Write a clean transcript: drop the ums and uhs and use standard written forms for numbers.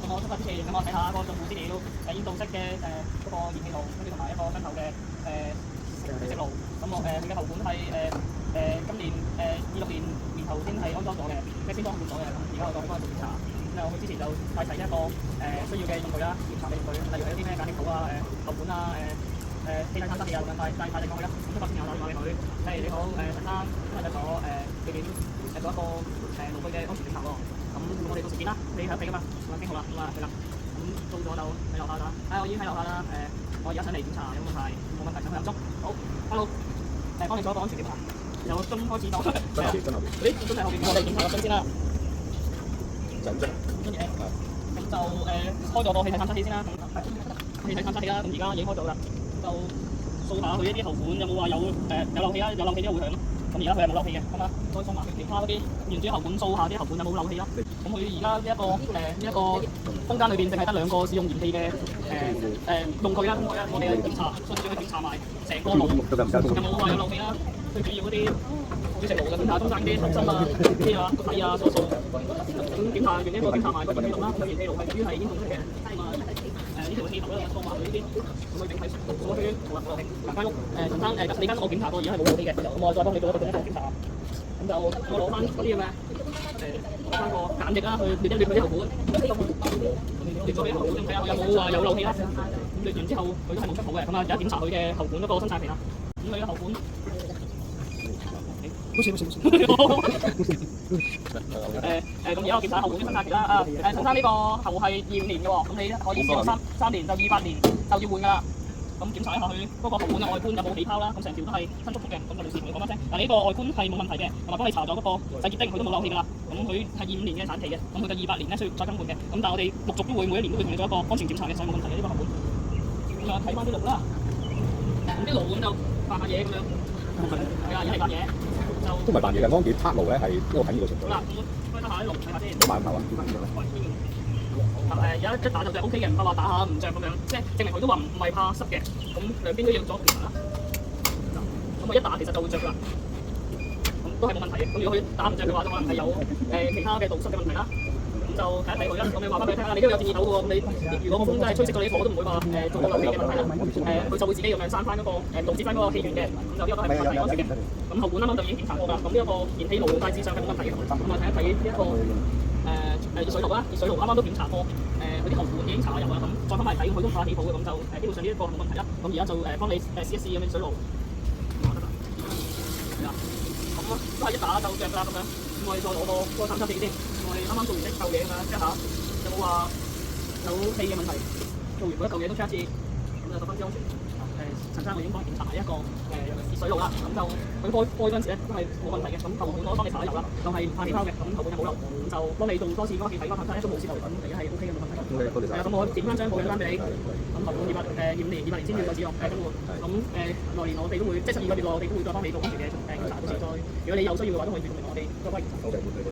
咁我出發之前咁我睇下個進庫資料，煙道式嘅嗰個燃氣爐，跟住同埋一個新頭嘅食爐。咁我佢嘅喉管係今年26年年頭先係安裝咗嘅，即係先裝換咗嘅。咁而家我再去幫佢做檢查。咁我之前就帶齊一個需要嘅用具啦，檢查嘅用具，例如係一啲咩間隙口啊、喉管啊、氣體探測器啊咁樣帶定過去啦。咁出發之前我打電話俾佢，你好陳生，今日咗地點做一個爐具嘅安全檢查喎。咁我哋到時見啦，你喺屋企㗎嘛？咁經好啦，咁係啦。咁到咗就喺樓下啦。我已經喺樓下啦。我而家上嚟檢查有冇問題？冇問題上去入足。好 ，hello。幫你做一個安全檢查，由樽開始到。樽後邊。樽喺後邊，我哋檢查個樽先啦。就咁啫。樽嘢。咁就開咗個氣體探測器先啦。氣體探測器啦，咁而家已經開咗啦。就掃下佢一啲喉管有冇話有漏氣啊？有漏氣都會響。咁而家佢係冇漏氣嘅，咁啊，再掃埋佢其他嗰啲原主喉管，掃下啲喉管有冇漏氣啦。咁佢而家呢一個空間裏邊，淨係得2個使用燃氣嘅用具啦。咁我哋檢查，順住去檢查埋成個爐有冇話有漏氣啦。最主要嗰啲煮食爐嘅檢查，中間啲核心啊、機啊、個底啊、掃。咁檢查完呢個檢查埋個燃氣爐啦，個燃氣爐係屬於係煙筒式嘅。呢條氣頭咧，掃埋佢呢啲，咁佢整體掃一圈，好啦，冇漏氣。嗱，間屋陳生你間屋我檢查過，而家係冇漏氣嘅。咁我再幫你做一個進一步檢查。咁就我攞翻嗰啲咁嘅攞翻個鹼液啦，去濾一濾佢啲喉管。濾咗啲喉管，睇下有冇話有漏氣啦。咁濾完之後，佢都係冇出泡嘅。咁啊，而家檢查佢嘅喉管嗰個生產期啦。咁佢嘅喉管，冇事。咁而家我檢查喉管嘅生產期啦。陳生呢個喉係25年嘅喎，咁你可以使用3年，就28年就要換㗎啦。咁檢查一下佢嗰個喉管嘅外觀有冇起泡啦，咁成條都係新簇嘅。咁就到時同你講翻聲。嗱，呢個外觀係冇問題嘅，同埋幫你查咗嗰個洗潔精，佢都冇漏氣㗎啦。咁佢係25年嘅產期嘅，咁佢就28年咧需要再更換嘅。咁但係我哋陸續都會每一年都會同你做一個安全檢查嘅，所以冇問題嘅呢個喉管。咁啊睇翻啲爐啦，咁啲爐管就扮嘢咁樣，係啊，而家係扮嘢。都唔係扮嘢嘅，安檢測爐咧係一個緊要嘅程序。好啦，咁開得下啲爐睇下先。慢慢啊。而家一打就 O K 嘅，唔怕話打下唔着咁樣，即係證明佢都話唔係怕濕嘅。咁兩邊都要做檢查啦。咁我一打其實就會着啦。咁都係冇問題嘅。咁如果佢打唔着嘅話，就可能係有其他嘅導濕嘅問題啦。咁就睇一睇佢啦。咁你話翻俾佢聽啦，你都有建議到嘅喎。咁你如果個風真係吹熄咗你火，都唔會話做到漏氣嘅問題啦。佢就會自己咁樣閂翻嗰個導致翻嗰個氣源嘅。咁就呢個都係冇問題安全嘅。咁喉管啱啱就已經檢查過㗎。咁呢一個燃氣爐大致上係冇問題嘅。咁啊睇一睇呢一個熱水爐啦，熱水爐啱啱都檢查過，佢啲喉管已經搽下油啦，咁再翻埋睇佢都化起泡嘅，咁就基本上呢一個冇問題啦。咁而家就幫你試一試咁嘅熱水爐，得啦，係啦，咁都係一打就着㗎啦咁樣。咁我哋再攞個探測器先，我哋啱啱做完一嚿嘢咁樣 check 下，有冇話有氣嘅問題。做完嗰一嚿嘢都 check 一次，咁就十分之安全。陳生我已經幫你檢查埋一個熱水爐啦，咁就佢開嗰陣時咧都係冇問題嘅，咁喉管我都幫你搽咗油啦，就係怕氣泡嘅，咁喉管就冇漏，咁就幫你做多次嗰個氣體嗰個探測咧都冇泄漏，咁而家係 O K 嘅冇問題。係啊，咁我剪翻張報紙翻俾你，咁喉管25年先要再使用，更換。咁來年我哋都會即係12個月內我哋都會再幫你做安全嘅檢查，到時再如果你有需要嘅話都可以聯絡我哋再幫你檢查。